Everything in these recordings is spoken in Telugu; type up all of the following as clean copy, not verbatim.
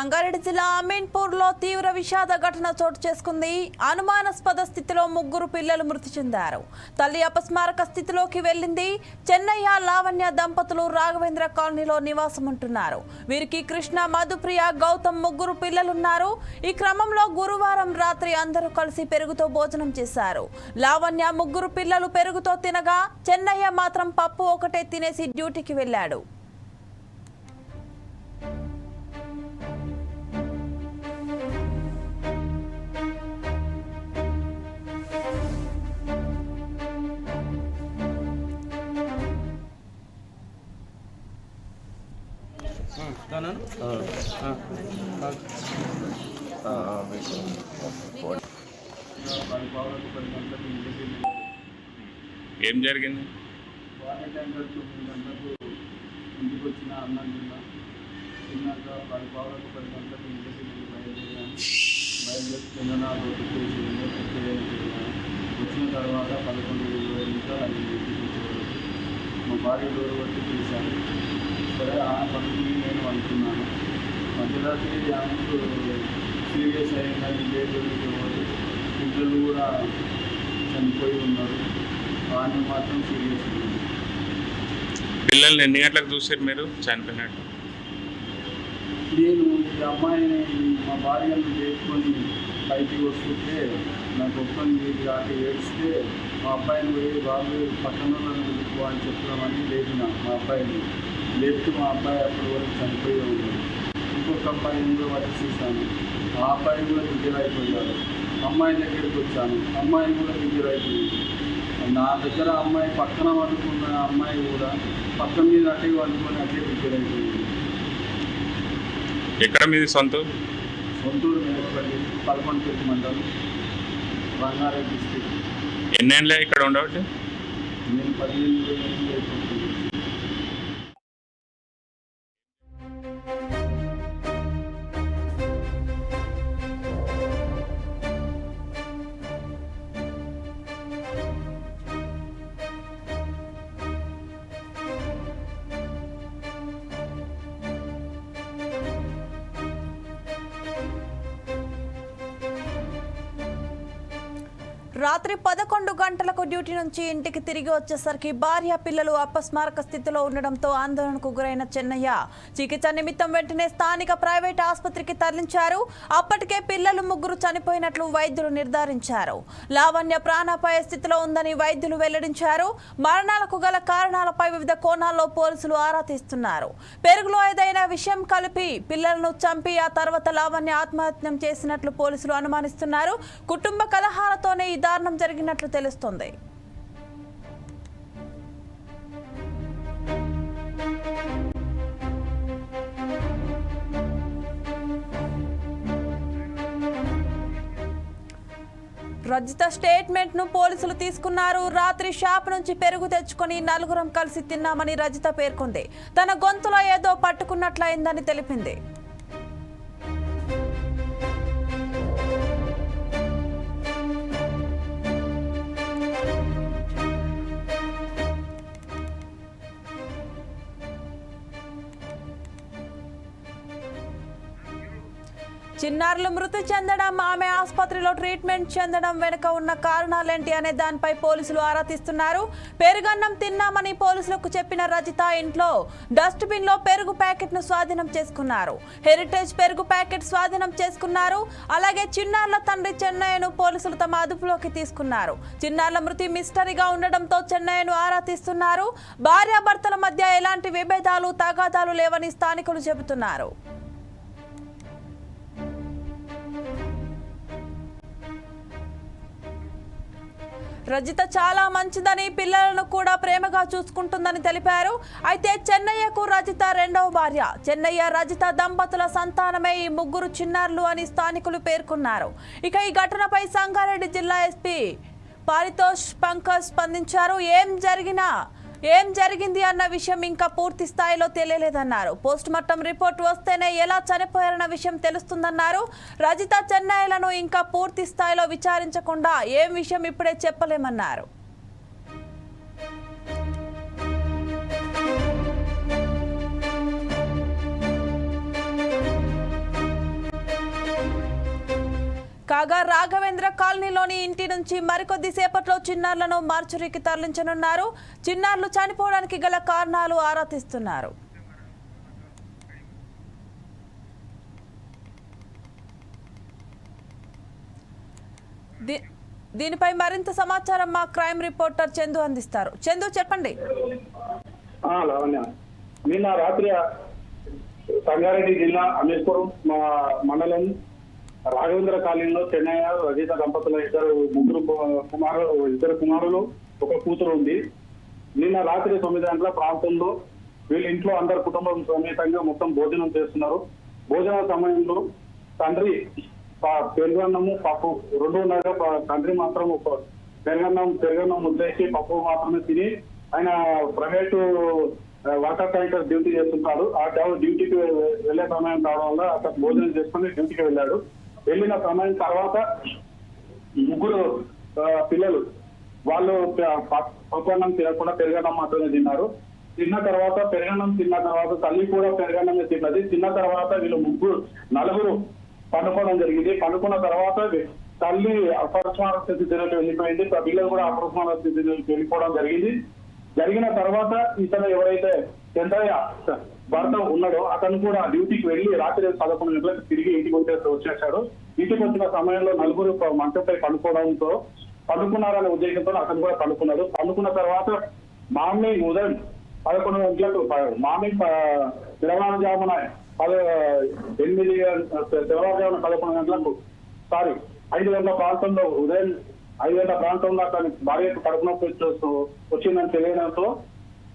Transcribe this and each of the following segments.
సంగారెడ్డి జిల్లా అమీన్పూర్లో తీవ్ర విషాద ఘటన చోటు చేసుకుంది. అనుమానాస్పద స్థితిలో ముగ్గురు పిల్లలు మృతి చెందారు. తల్లి అపస్మారక స్థితిలోకి వెళ్లింది. చెన్నయ్య లావణ్య దంపతులు రాఘవేంద్ర కాలనీలో నివాసం ఉంటున్నారు. వీరికి కృష్ణ, మధుప్రియ, గౌతమ్ ముగ్గురు పిల్లలున్నారు. ఈ క్రమంలో గురువారం రాత్రి అందరూ కలిసి పెరుగుతో భోజనం చేశారు. లావణ్య ముగ్గురు పిల్లలు పెరుగుతో తినగా చెన్నయ్య మాత్రం పప్పు ఒకటే తినేసి డ్యూటీకి వెళ్లాడు. ఏం జరిగింది? ఇంటికి వచ్చిన అన్నం తిన్నాక 10 గంటలకు ఇంటికి బయలుదేరి చందన రోడ్డుకి వచ్చిన తర్వాత 11:20 నిమిషాలు ఇంటికి వచ్చేవారు. మా భార్య డోర్ వచ్చి తీశాను. సరే ఆ పనులు నేను అనుకున్నాను. మధ్యరాత్రి ఆమెకు సీరియస్ అయిందని పిల్లలు కూడా చనిపోయి ఉన్నారు. ఆమె మాత్రం సీరియస్ ఉంది. పిల్లల్ని ఎన్ని గంటలకు చూసారు మీరు చనిపోయినట్టు? నేను ఈ అమ్మాయిని మా భార్యను చేసుకొని బయటికి వస్తుంటే నాకు ఒక్కని వీటి దాటి ఏడిస్తే మా అబ్బాయిని పోయి బాబు పక్కన వెళ్ళిపో అని చెప్తామని లేపిన. మా అబ్బాయిని లేపితే మా అబ్బాయి అప్పటి వరకు చనిపోయి ఉన్నాడు. ఇంకొక అబ్బాయిని కూడా వచ్చి చూశాను. ఆ అబ్బాయి కూడా దగ్గర అయిపోయాడు. అమ్మాయి దగ్గరికి వచ్చాను. అమ్మాయి కూడా దగ్గర అయిపోయింది. నా దగ్గర అమ్మాయి పక్కన వండుకున్న అమ్మాయి కూడా పక్కన మీద అట్టే వండుకొని అట్టే దగ్గర అయిపోయింది. ఎక్కడ మీది సొంతూరు? సొంతూరు మేడపల్లి, 11 మండలం, రంగారెడ్డి డిస్ట్రిక్ట్. ఎన్నేళ్ళే ఇక్కడ ఉండబట్టి? నేను 15 అయిపోతుంది. రాత్రి 11 గంటలకు డ్యూటీ నుంచి ఇంటికి తిరిగి వచ్చేసరికి భార్య, పిల్లలు అపస్మారక స్థితిలో ఉండడంతో ఆందోళనకు గురైన చెన్నయ్య చికిత్స నిమిత్తం వెంటనే స్థానిక ప్రైవేట్ ఆసుపత్రికి తరలించారు. అప్పటికే పిల్లలు ముగ్గురు చనిపోయినట్లు వైద్యులు నిర్ధారించారు. లావణ్య ప్రాణాపాయ స్థితిలో ఉందని వైద్యులు వెల్లడించారు. మరణాలకు గల కారణాలపై వివిధ కోణాల్లో పోలీసులు ఆరా తీస్తున్నారు. పెరుగులో ఏదైనా విషయం కలిపి పిల్లలను చంపి ఆ తర్వాత లావణ్య ఆత్మహత్యం చేసినట్లు పోలీసులు అనుమానిస్తున్నారు. కుటుంబ కలహాలతోనే ఈ దారుణం జరిగినట్లు తెలుస్తోంది. రజిత స్టేట్మెంట్ ను పోలీసులు తీసుకున్నారు. రాత్రి షాప్ నుంచి పెరుగు తెచ్చుకొని నలుగురం కలిసి తిన్నామని రజిత పేర్కొంది. తన గొంతులో ఏదో పట్టుకున్నట్లయిందని తెలిపింది. చిన్నారులు మృతి చెందడం, ఆమె ఆసుపత్రిలో ట్రీట్మెంట్ చెందడం వెనుక ఉన్న కారణాలేంటి అనే దానిపై పోలీసులు ఆరా తీస్తున్నారు. పెరుగన్నం తిన్నామని పోలీసులకు చెప్పిన రజిత ఇంట్లో డస్ట్ బిన్ లో పెరుగు ప్యాకెట్ ను స్వాధీనం చేసుకున్నారు. హెరిటేజ్ పెరుగు ప్యాకెట్ స్వాధీనం చేసుకున్నారు. అలాగే చిన్నారుల తండ్రి చెన్నయ్యను పోలీసులు తమ అదుపులోకి తీసుకున్నారు. చిన్నారుల మృతి మిస్టరీగా ఉండడంతో చెన్నయ్యను ఆరా తీస్తున్నారు. భార్యాభర్తల మధ్య ఎలాంటి విభేదాలు, తగాదాలు లేవని స్థానికులు చెబుతున్నారు. రజిత చాలా మంచిదని, పిల్లలను కూడా ప్రేమగా చూసుకుంటుందని తెలిపారు. అయితే చెన్నయ్యకు రజిత రెండవ భార్య. చెన్నయ్య, రజిత దంపతుల సంతానమే ఈ ముగ్గురు చిన్నారులు అని స్థానికులు పేర్కొన్నారు. ఇక ఈ ఘటనపై సంగారెడ్డి జిల్లా ఎస్పీ పారితోష్ పంకజ్ స్పందించారు. ఏం జరిగింది అన్న విషయం ఇంకా పూర్తి స్థాయిలో తెలియలేదన్నారు. పోస్టుమార్టం రిపోర్ట్ వస్తేనే ఎలా చనిపోయారన్న విషయం తెలుస్తుందన్నారు. రజిత, చెన్నయ్యలను ఇంకా పూర్తి స్థాయిలో విచారించకుండా ఏం విషయం ఇప్పుడే చెప్పలేమన్నారు. కాగా రాఘవేంద్ర కాలనీలోని ఇంటి నుంచి మరికొద్ది సేపట్లో చిన్నారులను మార్చురీకి తరలించనున్నారు. చిన్నారులు చనిపోవడానికి గల కారణాలు ఆరా తీస్తున్నారు. దీనిపై మరింత సమాచారం మా క్రైమ్ రిపోర్టర్ చందు అందిస్తారు. చందు, చెప్పండి. నిన్న రాత్రి సంగారెడ్డి జిల్లా అమీర్పురం మండలం రాఘవేంద్ర కాలనీలో చెన్నయ్య రజిత దంపతుల ఇద్దరు కుమారులు ఒక కూతురు ఉంది. నిన్న రాత్రి 9 గంటల ప్రాంతంలో వీళ్ళ ఇంట్లో అందరు కుటుంబం సమేతంగా మొత్తం భోజనం చేస్తున్నారు. భోజన సమయంలో తండ్రి పెరుగన్నము పప్పు రెండు ఉన్నాక తండ్రి మాత్రం పెరుగన్నం ముద్దేసి పప్పు మాత్రమే తిని ఆయన ప్రైవేటు వర్కర్ టైంటర్ డ్యూటీ చేస్తుంటాడు. ఆ డ్యూటీకి వెళ్లే సమయం కావడం వల్ల అతను భోజనం చేసుకుని డ్యూటీకి వెళ్ళాడు. వెళ్ళిన సమయం తర్వాత ముగ్గురు పిల్లలు వాళ్ళు పప్పన్నం తినకుండా పెరుగన్నం మాత్రమే తిన్నారు. తిన్న తర్వాత తల్లి కూడా పెరుగన్నమే తిన్నది. తిన్న తర్వాత వీళ్ళు నలుగురు పండుకోవడం జరిగింది. పండుకున్న తర్వాత తల్లి అపస్మార స్థితిలోకి వెళ్ళిపోయింది. పిల్లలు కూడా అపస్మార స్థితిలోకి వెళ్ళిపోవడం జరిగింది. జరిగిన తర్వాత ఇతను ఎవరైతే చంద్రయ్య భర్త ఉన్నాడో అతను కూడా డ్యూటీకి వెళ్ళి రాత్రి 11 గంటలకు తిరిగి ఇంటికి వచ్చేసాడు. ఇంటికి వచ్చిన సమయంలో నలుగురు మంచంపై పండుకున్నారనే ఉద్దేశంతో అతను కూడా పండుకున్నాడు. పండుకున్న తర్వాత మార్నింగ్ ఉదయం 11 గంటలకు తెల్లవారుజామున 11 గంటలకు 5 గంటల ప్రాంతంలో ఉదయం 5 గంటల ప్రాంతంలో అతని భార్యకు కడుపు నొప్పి వచ్చిందని తెలియడంతో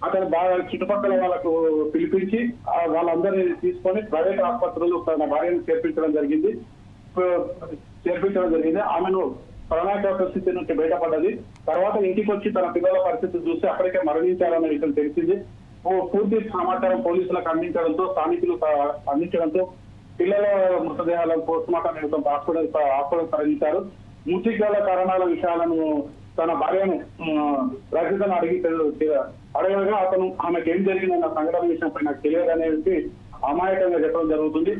అతను బాగా చుట్టుపక్కల వాళ్ళకు పిలిపించి వాళ్ళందరినీ తీసుకొని ప్రైవేట్ ఆసుపత్రులు తన భార్యను చేర్పించడం జరిగింది. ఆమెను ప్రాణాపాయ స్థితి నుంచి బయటపడ్డది. తర్వాత ఇంటికి వచ్చి తన పిల్లల పరిస్థితి చూసి అక్కడికే మరణించారన్న విషయం తెలిసింది. పూర్తి సమాచారం పోలీసులకు అందించడంతో పిల్లల మృతదేహాలను పోస్టుమార్టం నిమిత్తం హాస్పిటల్ తరలించారు. మృతికి గల కారణాల విషయాలను తన భార్యను రజితను అడగగా అతను ఆమెకు ఏం జరిగిందన్న సంఘటన విషయంపై నాకు తెలియదు అనేది అమాయకంగా చెప్పడం జరుగుతుంది.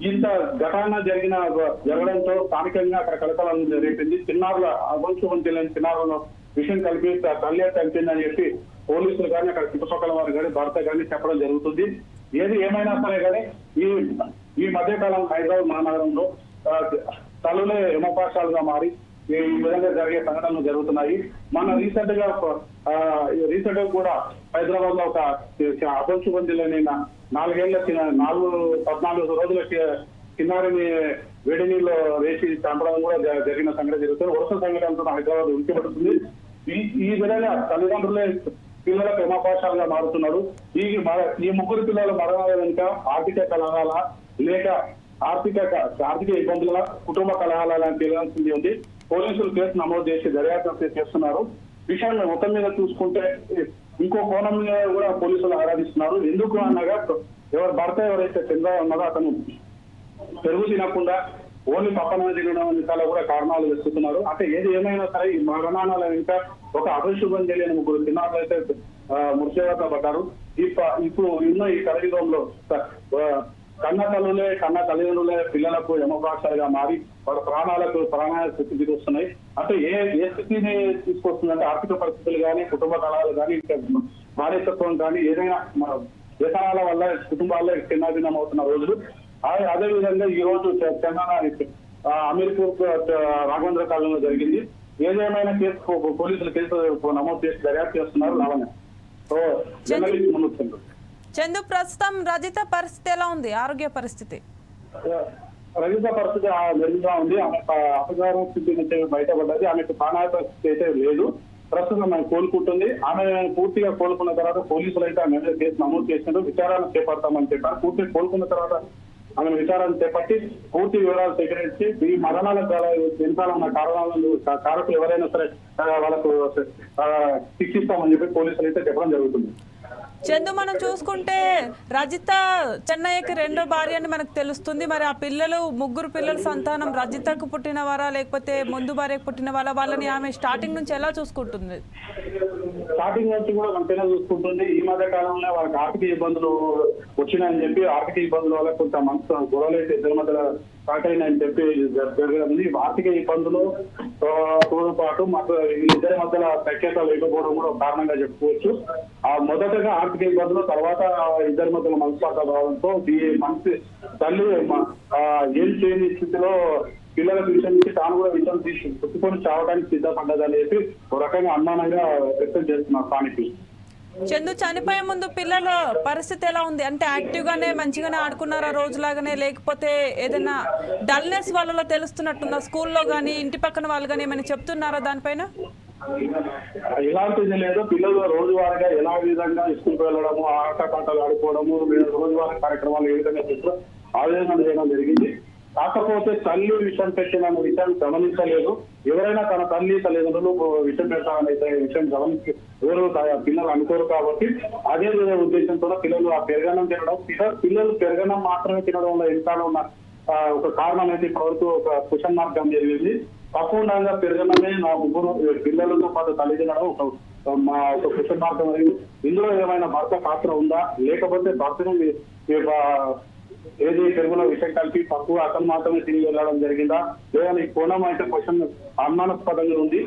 ఇంత ఘటన జరగడంతో స్థానికంగా అక్కడ కలకలం రేపింది. చిన్నారుల అవంశం తెలియని చిన్నారుల విషయం కలిపి తల్లి కలిపిందని చెప్పి పోలీసులు కానీ అక్కడ చుట్టుపక్కల వారు కానీ భర్త కానీ చెప్పడం జరుగుతుంది. ఏది ఏమైనా సరే కానీ ఈ మధ్యకాలం హైదరాబాద్ మహానగరంలో తల్లులే యమపాశాలుగా మారి ఈ విధంగా జరిగే సంఘటనలు జరుగుతున్నాయి. మన రీసెంట్ గా కూడా హైదరాబాద్ లో ఒక అపంచు లేని 14 రోజుల చిన్నారిని వేడి నీళ్ళు వేసి చంపడం కూడా జరిగిన సంఘటన జరుగుతుంది. వరుస సంఘటనతో హైదరాబాద్ ఉనికిపడుతుంది. ఈ విధంగా తల్లిదండ్రులే పిల్లలకు యమపాశాలుగా మారుతున్నారు. ఈ ముగ్గురు పిల్లల మరణాల వెనుక ఆర్థిక కలహాల లేక ఆర్థిక ఇబ్బందుల కుటుంబ కలహాల లాంటి తెలియాల్సింది ఉంది. పోలీసులు కేసు నమోదు చేసి దర్యాప్తు చేస్తున్నారు. విషయాన్ని మొత్తం మీద చూసుకుంటే ఇంకో కోణం మీద కూడా పోలీసులు ఆరాధిస్తున్నారు. ఎందుకు అనగా భర్త ఎవరైతే చంద్రయ్య ఉన్నదో అతను పెరుగు తినకుండా ఓన్లీ పక్కన తినడం చాలా కూడా కారణాలు వెతుకుతున్నారు. అంటే ఏది ఏమైనా సరే ఈ మరణాల ఇంకా ఒక అభిశుభం తెలియని ముగ్గురు చిన్నారులు అయితే మృత్యువాత పడ్డారు. ఇప్పుడు ఉన్న ఈ కలియుగంలో కన్న తల్లిదండ్రులే పిల్లలకు యమభాషగా మారి వాళ్ళ ప్రాణాల స్థితికి వస్తున్నాయి. అంటే ఏ స్థితిని తీసుకొస్తుందంటే ఆర్థిక పరిస్థితులు కానీ కుటుంబ కళాలు కానీ బాధ్యతత్వం కానీ ఏదైనా వ్యసనాల వల్ల కుటుంబాల్లో చిన్నాభిన్నం అవుతున్న రోజులు. అదే విధంగా ఈ రోజు అమీర్పూర్ రాఘవేంద్ర కాలనీలో జరిగింది. ఏదేమైనా పోలీసులు కేసు నమోదు చేసి దర్యాప్తు చేస్తున్నారు. చందు, ప్రస్తుతం రజిత పరిస్థితి ఎలా ఉంది? ఆరోగ్య పరిస్థితి రజిత పరిస్థితి మెరుగుగా ఉంది. ఆమె అపచారం స్థితి నుంచి బయటపడ్డది. ఆమెకు ప్రాణాపాయ పరిస్థితి అయితే లేదు. ప్రస్తుతం ఆమె కోలుకుంటుంది. ఆమె పూర్తిగా కోలుకున్న తర్వాత పోలీసులు అయితే ఆమె కేసు నమోదు చేసినట్టు విచారణ చేపడతామని చెప్పారు. పూర్తిగా కోలుకున్న తర్వాత ఆమె విచారణ చేపట్టి పూర్తి వివరాలు సేకరించి ఈ మరణాల వెనకాల ఉన్న కారకులు ఎవరైనా సరే వాళ్ళకు శిక్షిస్తామని చెప్పి పోలీసులు అయితే చెప్పడం జరుగుతుంది. చందు, మనం చూసుకుంటే రజిత చెన్నయ్యకి రెండో భార్య అని మనకు తెలుస్తుంది. మరి ఆ పిల్లలు, ముగ్గురు పిల్లల సంతానం రజితకు పుట్టిన వారా లేకపోతే ముందు భార్యకు పుట్టిన వాళ్ళని ఆమె స్టార్టింగ్ నుంచి ఎలా చూసుకుంటుంది? స్టార్టింగ్ నుంచి కూడా మంచిగా చూసుకుంటుంది. ఈ మధ్య కాలంలో వాళ్ళకి ఆర్థిక ఇబ్బందులు వచ్చినాయని చెప్పి, ఆర్థిక ఇబ్బందుల వల్ల కొంత మనసు గొడవలు అయితే ఇద్దరి మధ్యలో స్టార్ట్ అయినాయని చెప్పి జరిగింది. ఆర్థిక ఇబ్బందులు తో పాటు వీళ్ళిద్దరి మధ్యలో సఖ్యత లేకపోవడం కూడా కారణంగా చెప్పుకోవచ్చు. మొదటగా ఆర్థిక ఇబ్బందులు, తర్వాత ఇద్దరి మధ్యలో మనస్పాత భావంతో ఈ మనిషి తల్లి ఏం చేయని స్థితిలో పిల్లలకు విషయం నుంచి తాను కూడా విషయం తీసి పుట్టుకొని చావడానికి సిద్ధపడ్డదని చెప్పి ఒక రకంగా అనుమానంగా వ్యక్తం చేస్తున్నారు స్థానికులు. చందు, చనిపోయే ముందు పిల్లల పరిస్థితి ఎలా ఉంది? అంటే యాక్టివ్ గానే మంచిగానే ఆడుకున్నారా రోజులాగానే, లేకపోతే ఏదైనా డల్నెస్ వాళ్ళలో తెలుస్తున్నట్టుందా? స్కూల్లో కానీ ఇంటి పక్కన వాళ్ళు కానీ ఏమైనా చెప్తున్నారా దానిపైన? ఎలాంటిది లేదు. పిల్లలు రోజువారీగా ఎలా విధంగా స్కూల్కి వెళ్ళడము, ఆటపాటలు ఆడుకోవడము, రోజువారీ కార్యక్రమాలు ఏ విధంగా చేస్తారో ఆ విధంగా చేయడం జరిగింది. కాకపోతే తల్లి విషయం పెట్టిన విషయాన్ని గమనించలేదు. ఎవరైనా తన తల్లి తల్లిదండ్రులు విషయం పెడతానైతే విషయం గమనించి ఎవరు పిల్లలు అనుకోరు కాబట్టి అదే ఉద్దేశంతో పిల్లలు ఆ పెరగనం తినడం, పిల్లలు పెరగనం మాత్రమే తినడంలో ఎంతలో ఉన్న ఒక కారణం అయితే ఇప్పటివరకు ఒక క్వశ్చన్ మార్గం జరిగింది. తప్పకుండా పెరగనమే నా ముగ్గురు పిల్లలతో పాటు తల్లి తినడం ఒక క్వశ్చన్ మార్గం అయింది. ఇందులో ఏమైనా భర్త పాత్ర ఉందా, లేకపోతే భర్తను ఏది పెరుగులో విషయం కలిపి తక్కువ అతను మాత్రమే తిరిగి వెళ్ళడం జరిగిందా లేదా ఈ కోణం అయితే క్వశ్చన్ అనుమానాస్పదంగా ఉంది.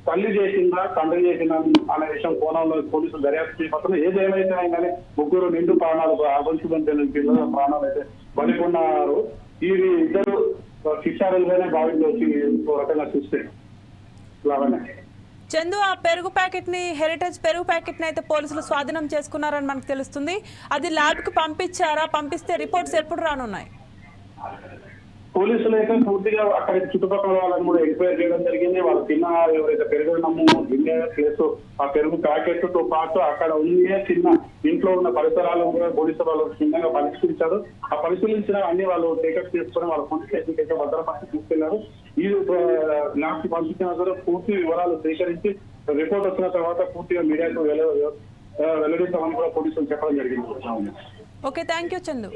తల్లి చేసిందా, తండ్రి చేసిందా అనే విషయం కోణంలో పోలీసులు దర్యాప్తు చేపడుతున్నారు. ఏదేమైతే కానీ ముగ్గురు నిండు ప్రాణాలు అవంశుబంతుల పిల్లల ప్రాణాలు అయితే బలికొన్నారు. ఇవి ఇద్దరు శిక్షారులుగానే భావించవచ్చు ఒక రకంగా చూస్తే. లావణ్య, చందు, ఆ పెరుగు ప్యాకెట్ ని, హెరిటేజ్ పెరుగు ప్యాకెట్ ని అయితే పోలీసులు స్వాధీనం చేసుకున్నారని మనకు తెలుస్తుంది. అది ల్యాబ్ కి పంపించారా? పంపిస్తే రిపోర్ట్స్ ఎప్పుడు రానున్నాయి? పోలీసులు అయితే పూర్తిగా అక్కడ చుట్టుపక్కల వాళ్ళని కూడా ఎంక్వైరీ చేయడం జరిగింది. వాళ్ళు తిన్న ఎవరైతే పెరుగు గిన్నె ప్లేస్ ఆ పెరుగు ప్యాకెట్ తో పాటు అక్కడ ఉండే చిన్న ఇంట్లో ఉన్న పరిసరాలు కూడా పోలీసు వాళ్ళు చిన్నగా పరిశీలించారు. ఆ పరిశీలించిన అన్ని వాళ్ళు టేకప్ చేసుకుని వాళ్ళ పోలీస్ స్టేషన్కి అయితే భద్రపరిచి తీసుకెళ్లారు. ఈ నాకు పంపించిన కూడా పూర్తి వివరాలు సేకరించి రిపోర్ట్ వచ్చిన తర్వాత పూర్తిగా మీడియాకు వెల్లడిస్తామని కూడా పోలీసులు చెప్పడం జరిగింది. Okay, thank you Chandu.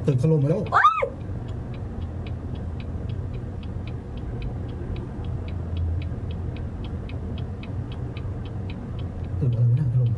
ตึกถล่มไปแล้วตึกอะไรไม่น่าถล่ม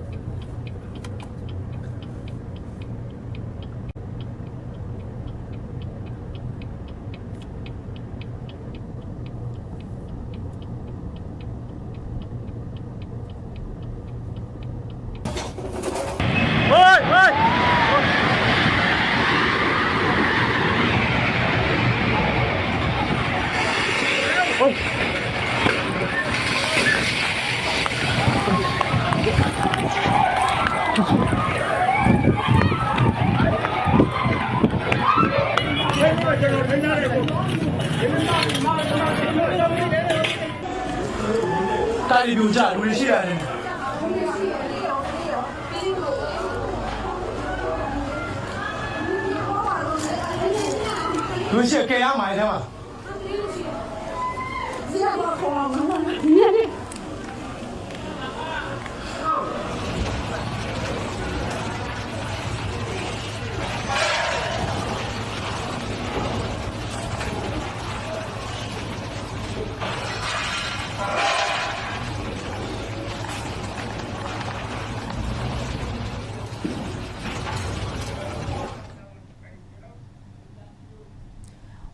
大力表价，维系啊！维系给俺买的嘛。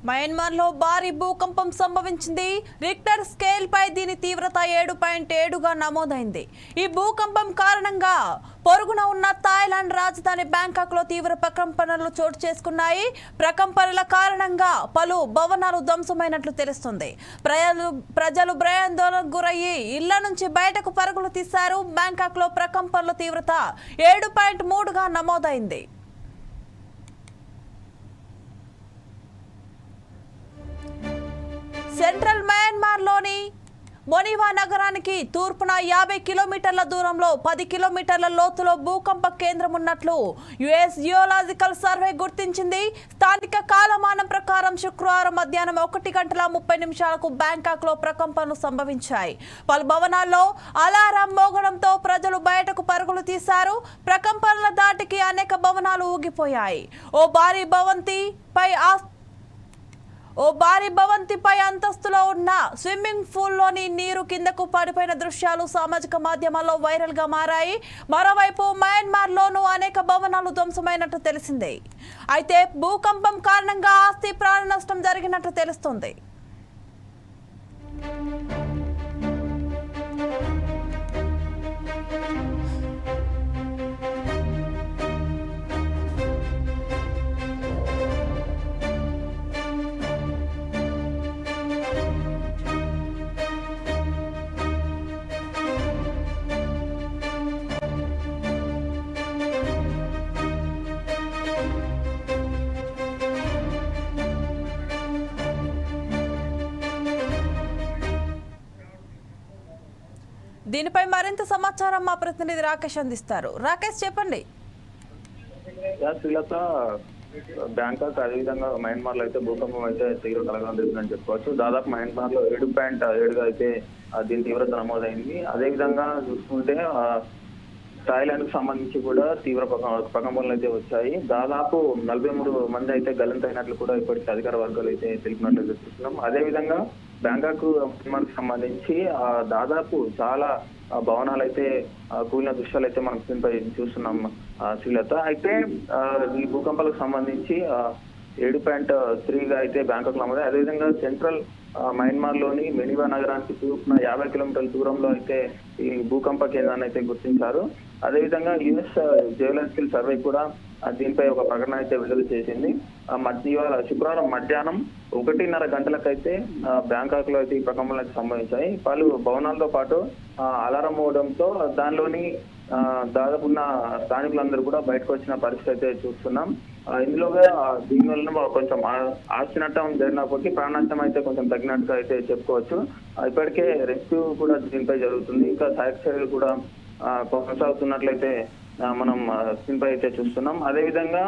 మయన్మార్లో భారీ భూకంపం సంభవించింది. రిక్టర్ స్కేల్ పై దీని తీవ్రత 7.7గా నమోదైంది. ఈ భూకంపం కారణంగా పొరుగున ఉన్న థాయిలాండ్ రాజధాని బ్యాంకాక్ లో తీవ్ర ప్రకంపనలు చోటు చేసుకున్నాయి. ప్రకంపనల కారణంగా పలు భవనాలు ధ్వంసమైనట్లు తెలుస్తుంది. ప్రజలు భయాందోళనకు గురయ్యి ఇళ్ల నుంచి బయటకు పరుగులు తీశారు. బ్యాంకాక్ లో ప్రకంపనల తీవ్రత 7.3గా నమోదైంది. సెంట్రల్ మయన్మార్లోని మొనివా నగరానికి తూర్పున 50 కిలోమీటర్ల దూరంలో 10 కిలోమీటర్ల లోతులో భూకంప కేంద్రం ఉన్నట్లు యుఎస్ జియోలాజికల్ సర్వే గుర్తించింది. స్థానిక కాలమానం ప్రకారం శుక్రవారం మధ్యాహ్నం 1:30 బ్యాంకాక్ లో ప్రకంపనలు సంభవించాయి. పలు భవనాల్లో అలారం మోగడంతో ప్రజలు బయటకు పరుగులు తీశారు. ప్రకంపనల దాటికి అనేక భవనాలు ఊగిపోయాయి. ఓ భారీ భవంతిపై అంతస్తులో ఉన్న స్విమ్మింగ్ పూల్లోని నీరు కిందకు పడిపోయిన దృశ్యాలు సామాజిక మాధ్యమాల్లో వైరల్ గా మారాయి. మరోవైపు మయన్మార్లోనూ అనేక భవనాలు ధ్వంసమైనట్టు తెలిసింది. అయితే భూకంపం కారణంగా ఆస్తి ప్రాణ నష్టం జరిగినట్టు తెలుస్తోంది. దీనిపై మరింత సమాచారం మా ప్రతినిధి రాకేష్ అందిస్తారు. రాకేష్ చెప్పండి. శ్రీలత, బ్యాంకాక్ అదేవిధంగా మయన్మార్ లో అయితే భూకంపం అయితే తీవ్ర కలగాలని జరిగిందని చెప్పుకోవచ్చు. దాదాపు మయన్మార్ లో 7.7గా అయితే దీని తీవ్రత నమోదైంది. అదేవిధంగా చూసుకుంటే థాయిలాండ్ కు సంబంధించి కూడా తీవ్ర ప్రకంపనలు అయితే వచ్చాయి. దాదాపు 43 మంది అయితే గల్లంతైనట్లు కూడా ఇప్పటికీ అధికార వర్గాలు అయితే తెలిపినట్లు చూస్తున్నాం. అదేవిధంగా బ్యాంకాక్ కు సంబంధించి దాదాపు చాలా భవనాలు అయితే కూలిన దృశ్యాలు అయితే మనం స్క్రీన్పై చూస్తున్నాం శ్రీలత. అయితే ఈ భూకంపాలకు సంబంధించి 7.3గా అయితే బ్యాంకాక్ లో నమోదు. అదేవిధంగా సెంట్రల్ మయన్మార్ లోని మెనివా నగరానికి తూర్పున 50 కిలోమీటర్ల దూరంలో అయితే ఈ భూకంప కేంద్రాన్ని అయితే గుర్తించారు. అదేవిధంగా యుఎస్ జియోలాజికల్ సర్వే కూడా దీనిపై ఒక ప్రకటన అయితే విడుదల చేసింది. శుక్రవారం మధ్యాహ్నం 1:30 గంటలకైతే బ్యాంకాక్ లో అయితే ఈ ప్రకంపనలు అయితే సంభవించాయి. పలు భవనాలతో పాటు అలారం మోగడంతో దానిలోని దాదాపు ఉన్న స్థానికులందరూ కూడా బయటకు వచ్చిన పరిస్థితి అయితే చూస్తున్నాం. ఇందులోగా దీనివల్ల కొంచెం ఆస్తి నష్టం జరిగినప్పటికీ ప్రాణ నష్టం అయితే కొంచెం తగ్గినట్టుగా అయితే చెప్పుకోవచ్చు. ఇప్పటికే రెస్క్యూ కూడా దీనిపై జరుగుతుంది. ఇంకా సహాయక చర్యలు కూడా కొనసాగుతున్నట్లయితే మనం స్క్రీన్పై అయితే చూస్తున్నాం. అదేవిధంగా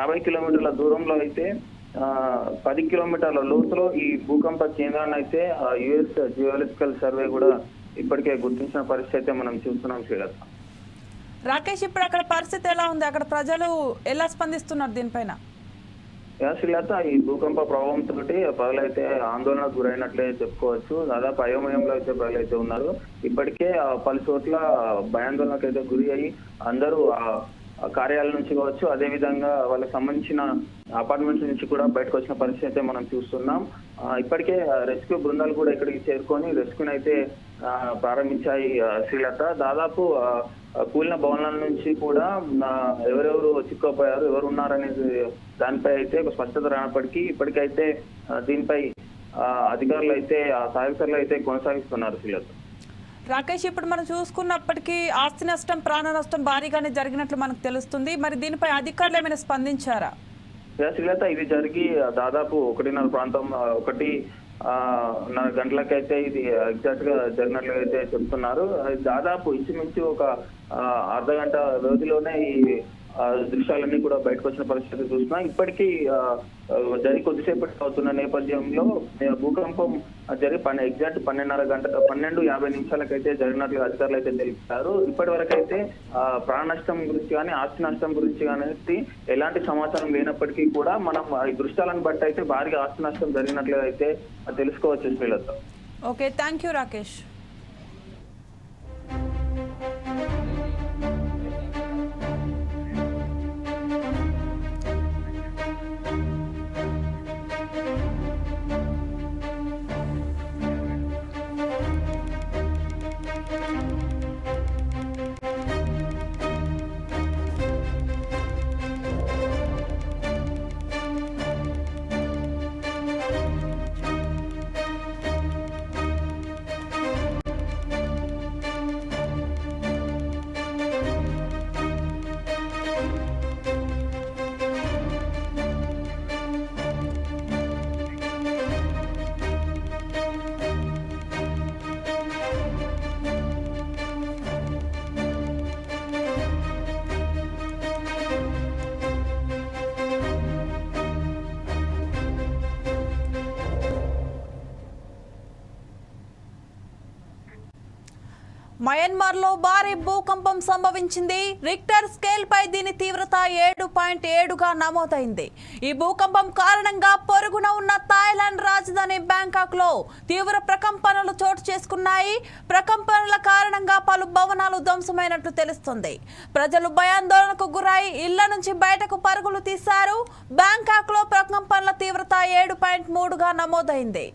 50 కిలోమీటర్ల దూరంలో అయితే 10 కిలోమీటర్ల లోతులో ఈ భూకంప కేంద్రాన్ని అయితే యుఎస్ జియోలాజికల్ సర్వే కూడా ఇప్పటికే గుర్తించిన పరిస్థితి అయితే మనం చూస్తున్నాం శ్రీలత. రాకేష్, ఇప్పుడు అక్కడ పరిస్థితి ఎలా ఉంది? అక్కడ ప్రజలు ఎలా స్పందిస్తున్నారు దీనిపైన? శ్రీలత, ఈ భూకంప ప్రభావంతో ప్రజలైతే ఆందోళనకు గురైనట్లే చెప్పుకోవచ్చు. దాదాపు అయోమయంలో అయితే ప్రజలైతే ఉన్నారు. ఇప్పటికే పలు చోట్ల భయాందోళనకు అయితే గురి అయ్యి అందరూ కార్యాలయం నుంచి కావచ్చు, అదేవిధంగా వాళ్ళకి సంబంధించిన అపార్ట్మెంట్స్ నుంచి కూడా బయటకు వచ్చిన పరిస్థితి అయితే మనం చూస్తున్నాం. ఇప్పటికే రెస్క్యూ బృందాలు కూడా ఇక్కడికి చేరుకొని రెస్క్యూని అయితే ప్రారంభించాయి శ్రీలత. దాదాపు కూలిన భవనాల నుంచి కూడా ఎవరెవరు చిక్కుపోయారు, ఎవరు ఉన్నారనేది దానిపై అయితే ఒక స్పష్టత రానప్పటికీ ఇప్పటికైతే దీనిపై అధికారులు అయితే సహాయకులు అయితే కొనసాగిస్తున్నారు శ్రీలత. రాకేష్, ఇప్పుడు మనం చూసుకున్నప్పటికీ ఆస్తి నష్టం, ప్రాణ నష్టం భారీగానే జరిగినట్లు మనకు తెలుస్తుంది. మరి దీనిపై అధికారులు ఏమైనా స్పందించారా? శ్రీలత, ఇది జరిగి దాదాపు 1:30 ప్రాంతం 1:30 గంటలకైతే ఇది ఎగ్జాక్ట్ గా జరిగినట్లుగా అయితే చెప్తున్నారు. దాదాపు ఇంచుమించు ఒక అర్ధ గంట వ్యవధిలోనే ఈ దృశ్యాలన్నీ కూడా బయటకు వచ్చిన పరిస్థితి చూస్తున్నాం. ఇప్పటికీ జరిగి కొద్దిసేపటి అవుతున్న నేపథ్యంలో భూకంపం జరిగి ఎగ్జాక్ట్ 12:50 జరిగినట్లుగా అధికారులు అయితే తెలిపారు. ఇప్పటి వరకు అయితే ప్రాణ నష్టం గురించి కానీ ఆస్తి నష్టం గురించి కానీ ఎలాంటి సమాచారం లేనప్పటికీ కూడా మనం ఈ దృశ్యాలను బట్టి అయితే భారీగా ఆస్తి నష్టం జరిగినట్లుగా అయితే తెలుసుకోవచ్చు Srilatha. Okay, thank you Rakesh. మయన్మార్లో భారీ భూకంపం సంభవించింది. రిక్టర్ స్కేల్ పై దీని తీవ్రత 7.7గా నమోదైంది. ఈ భూకంపం కారణంగా పొరుగున ఉన్న థాయిలాండ్ రాజధాని బ్యాంకాక్ లో తీవ్ర ప్రకంపనలు చోటు చేసుకున్నాయి. ప్రకంపనల కారణంగా పలు భవనాలు ధ్వంసమైనట్లు తెలుస్తుంది. ప్రజలు భయాందోళనకు గురై ఇళ్ల నుంచి బయటకు పరుగులు తీశారు. బ్యాంకాక్ లో ప్రకంపనల తీవ్రత 7.3గా నమోదైంది.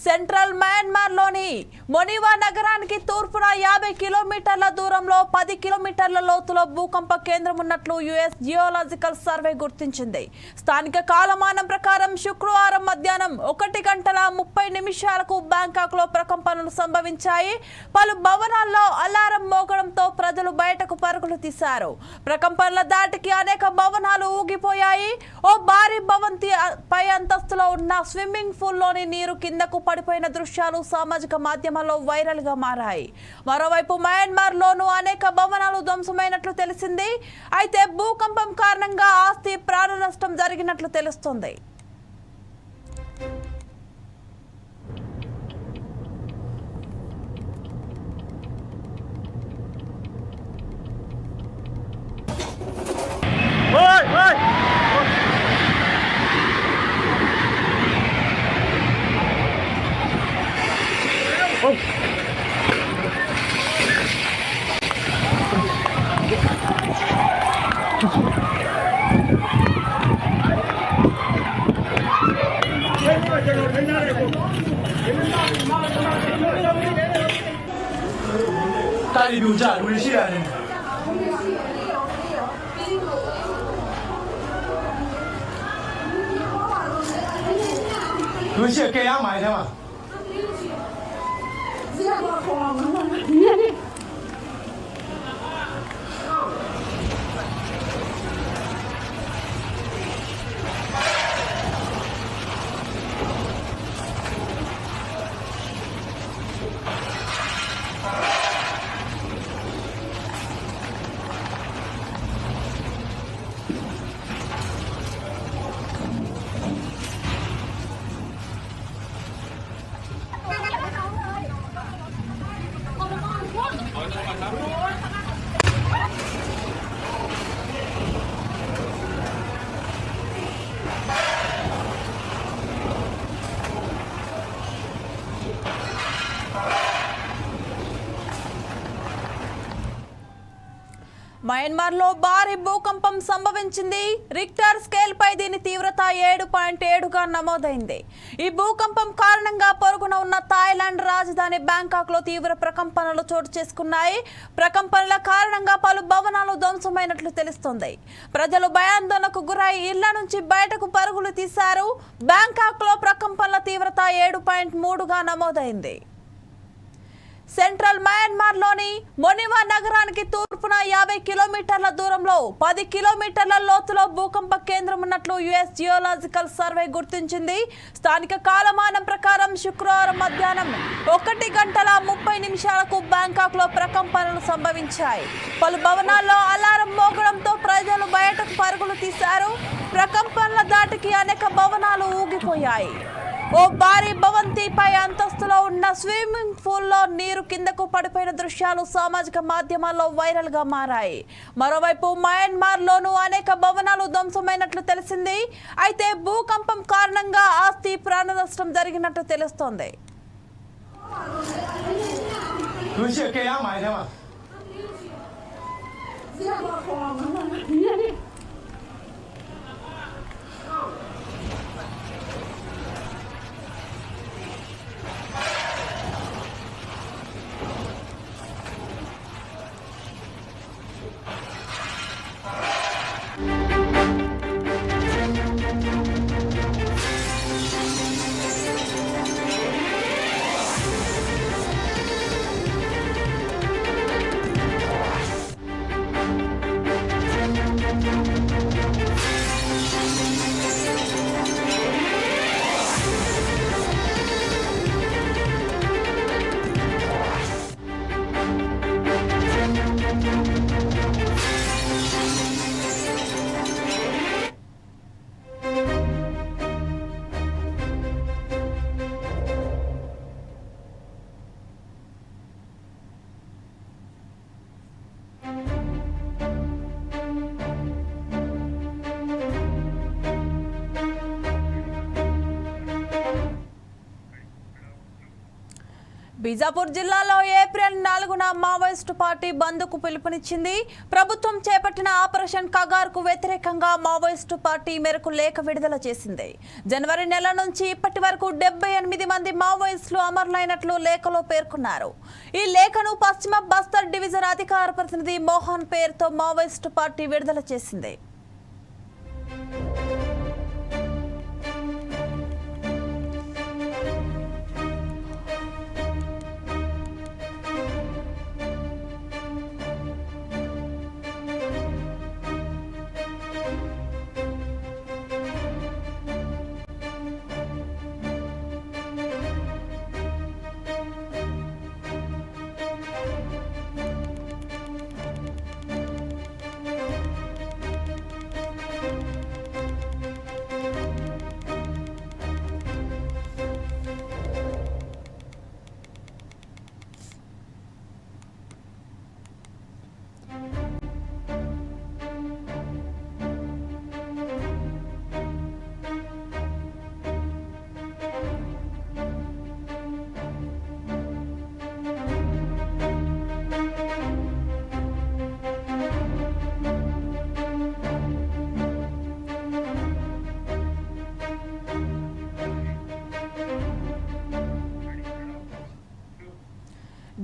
సెంట్రల్ మయన్మార్ లోని మొనివా నగరానికి తూర్పున 50 కిలోమీటర్ల దూరంలో 10 కిలోమీటర్ల లోతులో భూకంప కేంద్రం ఉన్నట్లు యుఎస్ జియోలాజికల్ సర్వే గుర్తించింది. స్థానిక కాలమానం ప్రకారం శుక్రవారం మధ్యాహ్నం 1:30 బ్యాంకాక్ లో ప్రకంపనలు సంభవించాయి. పలు భవనాల్లో అలారం మోగడంతో ప్రజలు బయటకు పరుగులు తీశారు. ప్రకంపనల దాటికి అనేక భవనాలు ఊగిపోయాయి. ఓ భారీ భవంతి పై అంతస్తులో ఉన్న స్విమ్మింగ్ పూల్ లోని నీరు కిందకు పడిపోయిన దృశ్యాలు సామాజిక మాధ్యమాల్లో వైరల్ గా మారాయి. మరోవైపు మయన్మార్ లోను అనేక భవనాలు ధ్వంసమైనట్లు తెలిసింది. అయితే భూకంపం కారణంగా ఆస్తి, ప్రాణ నష్టం జరిగినట్లు తెలుస్తుంది.大力表价，鲁西人。鲁西给俺买的嘛。మయన్మార్లో భారీ భూకంపం సంభవించింది. రిక్టర్ స్కేల్ పై దీని తీవ్రత 7.7గా నమోదైంది. ఈ భూకంపం కారణంగా పొరుగున ఉన్న థాయిలాండ్ రాజధాని బ్యాంకాక్ లో తీవ్ర ప్రకంపనలు చోటు చేసుకున్నాయి. ప్రకంపనల కారణంగా పలు భవనాలు ధ్వంసమైనట్లు తెలుస్తోంది. ప్రజలు భయాందోళనకు గురై ఇళ్ల నుంచి బయటకు పరుగులు తీశారు. బ్యాంకాక్ లో ప్రకంపనల తీవ్రత 7.3గా నమోదైంది. సెంట్రల్ మయన్మార్లోని మొనివా నగరానికి తూర్పున 50 కిలోమీటర్ల దూరంలో 10 కిలోమీటర్ల లోతులో భూకంప కేంద్రం ఉన్నట్లు యుఎస్ జియోలాజికల్ సర్వే గుర్తించింది. స్థానిక కాలమానం ప్రకారం శుక్రవారం మధ్యాహ్నం 1:30 బ్యాంకాక్లో ప్రకంపనలు సంభవించాయి. పలు భవనాల్లో అలారం మోగడంతో ప్రజలు బయటకు పరుగులు తీశారు. ప్రకంపనల దాటికి అనేక భవనాలు ఊగిపోయాయి. ఓ భారీ భవంతిపై అంతస్తులో ఉన్న స్విమ్మింగ్ పూల్లో నీరు కిందకు పడిపోయిన దృశ్యాలు సామాజిక మాధ్యమాల్లో వైరల్ గా మారాయి. మరోవైపు మయన్మార్లోనూ అనేక భవనాలు ధ్వంసమైనట్లు తెలిసింది. అయితే భూకంపం కారణంగా ఆస్తి ప్రాణ నష్టం జరిగినట్టు తెలుస్తోంది. బీజాపూర్ జిల్లాలో ఏప్రిల్ 4న మావోయిస్టు పార్టీ బంద్కు పిలుపునిచ్చింది. ప్రభుత్వం చేపట్టిన ఆపరేషన్ కగార్కు వ్యతిరేకంగా మావోయిస్టు పార్టీ మేరకు లేఖ విడుదల చేసింది. జనవరి నెల నుంచి ఇప్పటి వరకు 78 మంది మావోయిస్టులు అమరులైనట్లు లేఖలో పేర్కొన్నారు. ఈ లేఖను పశ్చిమ బస్తర్ డివిజన్ అధికార ప్రతినిధి మోహన్ పేరుతో మావోయిస్టు పార్టీ విడుదల చేసింది.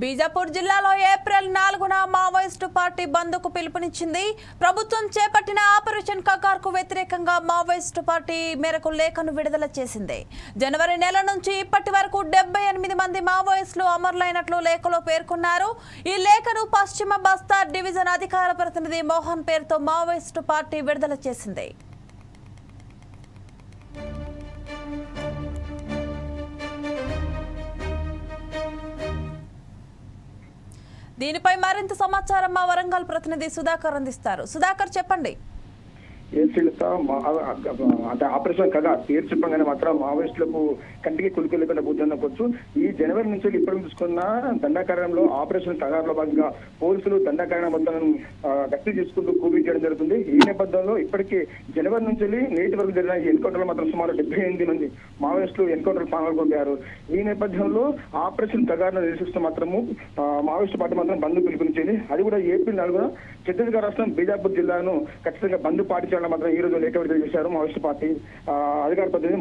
బీజాపూర్ జిల్లాలో ఏప్రిల్ 4న మావోయిస్టు పార్టీ బంద్కు పిలుపునిచ్చింది. ప్రభుత్వం చేపట్టిన ఆపరేషన్ కగార్కు వ్యతిరేకంగా మావోయిస్టు పార్టీ మేరకు లేఖను విడుదల చేసింది. జనవరి నెల నుంచి ఇప్పటి వరకు 78 మంది మావోయిస్టులు అమరులైనట్లు లేఖలో పేర్కొన్నారు. ఈ లేఖను పశ్చిమ బస్తార్ డివిజన్ అధికార ప్రతినిధి మోహన్ పేరుతో మావోయిస్టు పార్టీ విడుదల చేసింది. దీనిపై మరింత సమాచారం మా వరంగల్ ప్రతినిధి సుధాకర్ అందిస్తారు. సుధాకర్, చెప్పండి. అంటే ఆపరేషన్ కగా పేరు చెప్పగానే మాత్రం మావోయిస్టులకు కంటికి కులికి లేకుండా కూర్చొని ఈ జనవరి నుంచి ఇప్పటి చూసుకున్న దండాకారణంలో ఆపరేషన్ కగార్లో భాగంగా పోలీసులు దండాకారణ మొత్తం గట్టి చేసుకుంటూ కూబింగ్ చేయడం జరుగుతుంది. ఈ నేపథ్యంలో ఇప్పటికీ జనవరి నుంచి నేటి వరకు జరిగిన ఎన్కౌంటర్లో మాత్రం సుమారు 78 మంది మావోయిస్టులు ఎన్కౌంటర్ పాల్గొన్నారు. ఈ నేపథ్యంలో ఆపరేషన్ కగార్ను నిరసిస్తూ మాత్రము మావోయిస్టు పార్టీ మాత్రం బంద్ పిలుపునిచ్చింది. అది కూడా ఏప్రిల్ 4న ఛత్తీస్గఢ్ రాష్ట్రం బీజాపూర్ జిల్లాను ఖచ్చితంగా బంద్ పార్టీ చేయడం మాత్రం ఈ రోజు లేఖ విడుదల చేశారు మావోయిస్టు పార్టీ అధికార ప్రతినిధి.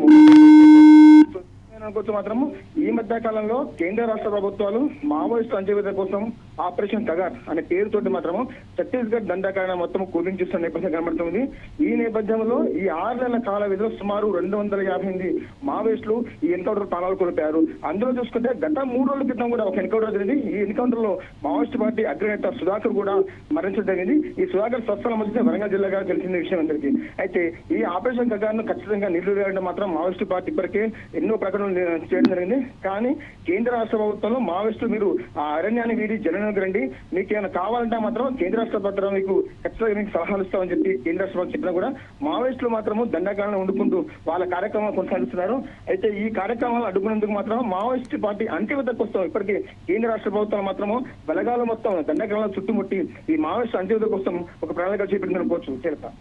మాత్రము ఈ మధ్య కాలంలో కేంద్ర రాష్ట్ర ప్రభుత్వాలు మావోయిస్టు అంచెవేత కోసం ఆపరేషన్ కగార్ అనే పేరుతోటి మాత్రము ఛత్తీస్గఢ్ దండకారణ మొత్తం కుదించిస్తున్న నేపథ్యం కనబడుతుంది. ఈ నేపథ్యంలో ఈ 6 నెలల కాల వ్యవధిలో సుమారు 250 మావోయిస్టులు ఈ ఎన్కౌంటర్ ప్రాణాలు కోల్పోయారు. అందులో చూసుకుంటే గత 3 రోజుల క్రితం కూడా ఒక ఎన్కౌంటర్ జరిగింది. ఈ ఎన్కౌంటర్ లో మావోయిస్ట్ పార్టీ అగ్రనేత సుధాకర్ కూడా మరణించడం జరిగింది. ఈ సుధాకర్ స్వస్థలం వచ్చి వరంగల్ జిల్లాగా తెలిసిన విషయం అందరికీ. అయితే ఈ ఆపరేషన్ కగార్ ను ఖచ్చితంగా నిర్వహించడం మాత్రం మావోయిస్టు పార్టీ ఇప్పటికే ఎన్నో ప్రకటనలు చేయడం జరిగింది. కానీ కేంద్ర రాష్ట్ర ప్రభుత్వంలో మావోయిస్టులు మీరు ఆ అరణ్యాన్ని వీడి జనంలోకి రండి, మీకు ఏమైనా కావాలంటే మాత్రం కేంద్ర రాష్ట్ర ప్రభుత్వం మీకు ఖచ్చితంగా మీకు సలహాలు ఇస్తామని చెప్పి కేంద్ర రాష్ట్ర ప్రభుత్వం చెప్పినా కూడా మావోయిస్టులు మాత్రము దండకాలను వండుకుంటూ వాళ్ళ కార్యక్రమాలు కొనసాగిస్తున్నారు. అయితే ఈ కార్యక్రమాలు అడ్డుకునేందుకు మాత్రం మావోయిస్ట్ పార్టీ అంతిమత కోసం ఇప్పటికీ కేంద్ర రాష్ట్ర ప్రభుత్వాలు మాత్రము బలగాలు మొత్తం దండకాలను చుట్టుముట్టి ఈ మావోయిస్ట్ అంతిమత కోసం ఒక ప్రణాళిక చేపట్టిందనుకోవచ్చు. చేరతా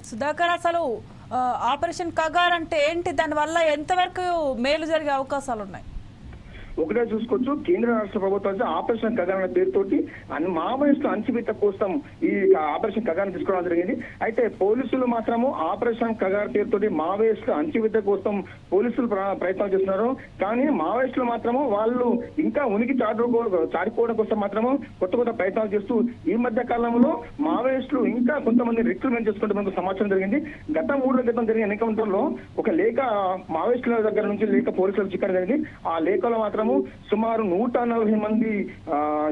సుధాకర్, అసలు ఆపరేషన్ కగార్ అంటే ఏంటి, దానివల్ల ఎంతవరకు మేలు జరిగే అవకాశాలు ఉన్నాయి? ఒకటే చూసుకోవచ్చు, కేంద్ర రాష్ట్ర ప్రభుత్వాలు ఆపరేషన్ కగార్ అనే పేరుతోటి మావోయిస్టుల అణచివేత కోసం ఈ ఆపరేషన్ కగార్ తీసుకోవడం జరిగింది. అయితే పోలీసులు మాత్రము ఆపరేషన్ కగార్ పేరుతోటి మావోయిస్టుల అణచివేత కోసం పోలీసులు ప్రయత్నాలు చేస్తున్నారు. కానీ మావోయిస్టులు మాత్రము వాళ్ళు ఇంకా ఉనికి చాటుకోవడం కోసం మాత్రము కొత్త ప్రయత్నాలు చేస్తూ ఈ మధ్య కాలంలో మావోయిస్టులు ఇంకా కొంతమంది రిక్రూట్మెంట్ చేసుకుంటే మనకు సమాచారం జరిగింది. గత 3 రోజుల క్రితం జరిగిన ఎన్కౌంటర్ లో ఒక లేఖ మావోయిస్టుల దగ్గర నుంచి లేఖ పోలీసులకు చిక్కడం జరిగింది. ఆ లేఖలో మాత్రం సుమారు 140 మంది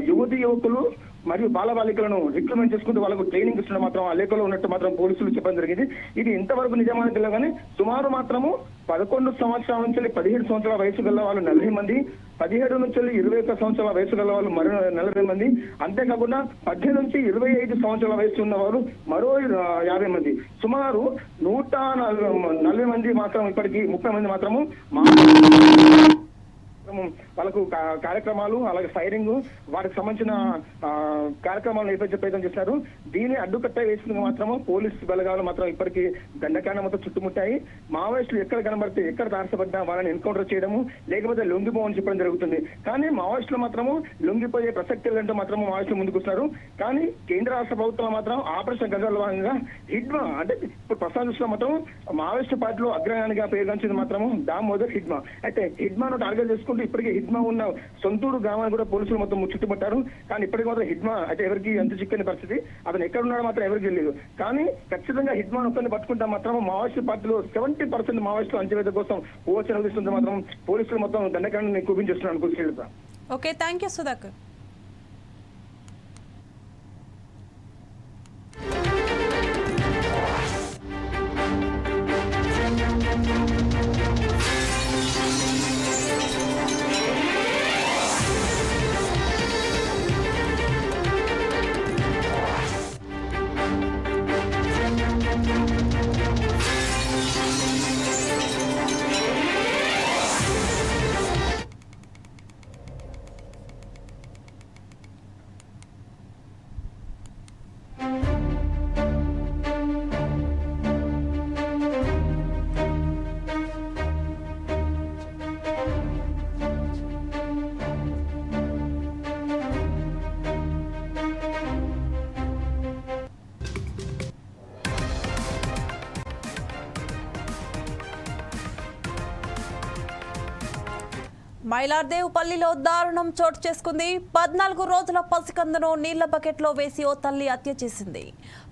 యువకులు మరియు బాలబాలికలను రిక్రూట్మెంట్ చేసుకుంటూ వాళ్ళకు ట్రైనింగ్ ఇస్తున్న మాత్రం ఆ లేఖలో ఉన్నట్టు మాత్రం పోలీసులు చెప్పడం జరిగింది. ఇది ఇంతవరకు నిజమైన తెలియదు కానీ సుమారు మాత్రము 11 సంవత్సరాల నుంచి 17 సంవత్సరాల వయసు గల వాళ్ళు 40 మంది, 17 నుంచి 21 సంవత్సరాల వయసు గల వాళ్ళు మరో 40 మంది, అంతేకాకుండా 18 నుంచి 25 సంవత్సరాల వయసు ఉన్న వారు మరో 50 మంది, సుమారు 140 మంది మాత్రం ఇప్పటికీ 30 మంది మాత్రము వాళ్ళకు కార్యక్రమాలు అలాగే ఫైరింగ్ వాటికి సంబంధించిన కార్యక్రమాలు నేపథ్య ప్రయత్నం చేశారు. దీన్ని అడ్డుకట్ట వేసింది మాత్రము పోలీసు బలగాలు మాత్రం ఇప్పటికీ దండకాండ మొత్తం చుట్టుముట్టాయి. మావోయిస్టులు ఎక్కడ కనబడితే ఎక్కడ తారసపడ్డా వాళ్ళని ఎన్కౌంటర్ చేయడము లేకపోతే లొంగిపోవని చెప్పడం జరుగుతుంది. కానీ మావోయిస్టులు మాత్రము లొంగిపోయే ప్రసక్తి లేదంటూ మాత్రం మావోయిస్టులు ముందుకు వస్తున్నారు. కానీ కేంద్ర రాష్ట్ర ప్రభుత్వం మాత్రం ఆపరేషన్ గజాల భాగంగా హిడ్మా అంటే ఇప్పుడు ప్రస్తుతం చూసిన మాత్రం మావోయిస్టు పార్టీలో అగ్రగానిగా పేరుగాంచింది మాత్రము దామోదర్ హిడ్మా. అయితే హిడ్మాను టార్గెట్ చేసుకుంటూ ఇప్పటికీ హిడ్మా ఉన్న సొంతూరు గ్రామాన్ని కూడా పోలీసులు మొత్తం చుట్టుముట్టారు. కానీ ఇప్పటికీ మాత్రం హిడ్మా అయితే ఎవరికి అంత చిక్కని పరిస్థితి, అతను ఎక్కడ ఉన్నాడో మాత్రం ఎవరికి తెలియదు. కానీ ఖచ్చితంగా హిడ్మాను ఒక్కరిని పట్టుకుంటా మాత్రం మావోయిస్టు పార్టీలో 70% మావోయిస్టులు అంచవేత కోసం ఓచన వదిలిస్తుంటే మాత్రం పోలీసులు మొత్తం దండకాండని చూపించేస్తున్నారు అనుకో. Okay, thank you Sudhakar. మైలార్దేవుపల్లిలో దారుణం చోటు చేసుకుంది. 14 రోజుల పసికందును నీళ్ల బకెట్లో వేసి ఓ తల్లి హత్య చేసింది.